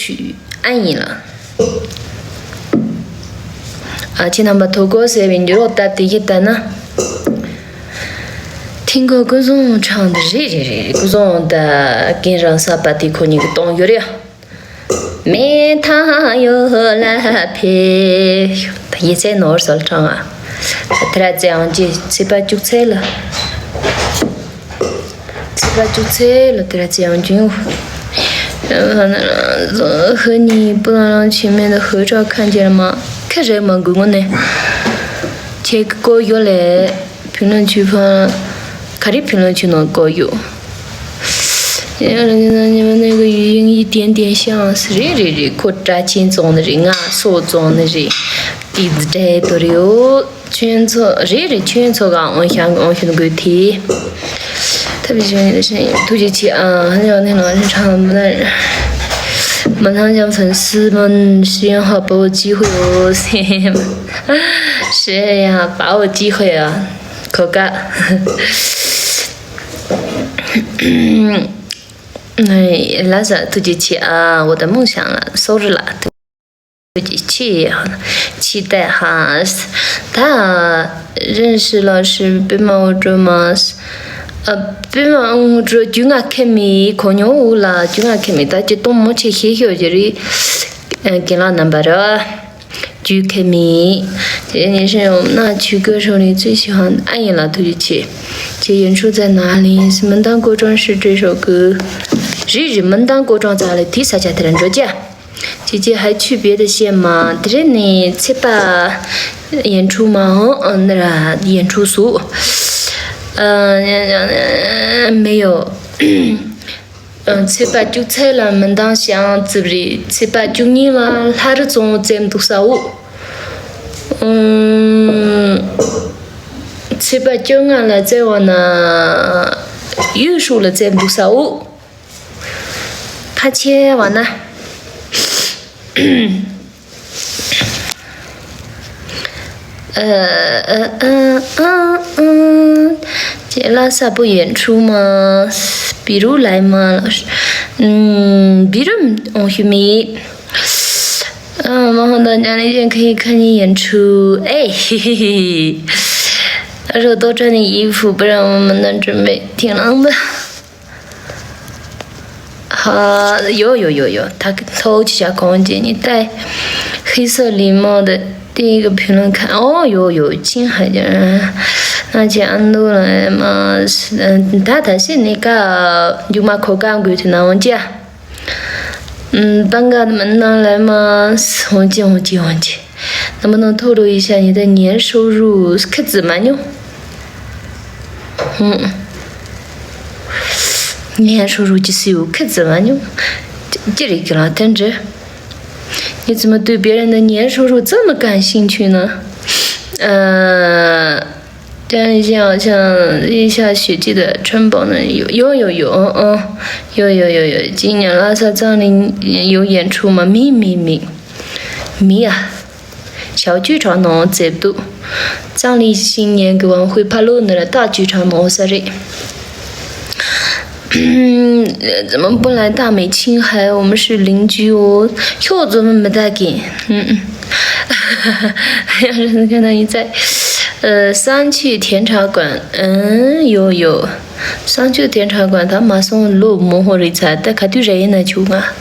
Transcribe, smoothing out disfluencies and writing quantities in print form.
曲安逸了。今天把透过视频就打第一单呢。听过各种唱的各种的跟上啥把的可你个动乐了。没他有来陪，他也在哪儿说唱啊？他来这样子，这把就菜了，这把就菜了，他来这样子。和你不能让前面的合照看见了吗？看谁忙过我呢？这个月来评论区放，看的评论区能高有。你们那个语音一点点像是可扎轻松的人啊，所装的人，一直在都有全错，全错个，我想那个题。特别喜欢你的声音，突击起啊！很少听老师唱不的，马上向粉丝们希望好把握机会哦，是呀，把握机会啊，可干。哎，拉萨突击起啊！我的梦想了，收着了，突击起，期待哈！他认识老师别忙我做吗？别嘛，我这就俺看没看见我了，就俺看没，大家都没去学校这里，给了那边的，就看没。这你是我们那区歌手里最喜欢的，安逸了突击起。这演出在哪里？是门当国庄是这首歌。日门当国庄在了第三家的人着家。姐姐还去别的县吗？这呢，去把演出吗？那演出所。没有，789菜了，门当乡是不是？789年了，他这种占多少？789年了，再往那有数了占多少？他切完了。这拉萨不演出吗？比如来吗？老师，比如我去没。然后大家那天可以看你演出，哎，嘿嘿嘿。他说多穿点衣服，不然我们能准备，挺冷的。好，有，他偷起下空间，你戴黑色礼帽的。第一个评论看，有青海的人，那些安多了嘛，他是那个有嘛口感过去那我家，半个门拿来嘛，忘记，能不能透露一下你的年收入？可怎么样？年收入就是有可怎么样？这里给了等着。你怎么对别人的年收入这么感兴趣呢？这样一些好像一下雪季的春宝呢，有，今年拉萨藏历有演出吗？没啊，小剧场能接不？藏历新年给晚会拍录的大剧场没啥人。怎么不来大美青海？我们是邻居哦。票怎么没带给？要是看到你在，三区甜茶馆，有，三区甜茶馆，他马上录模糊人才，但看对人呢就啊。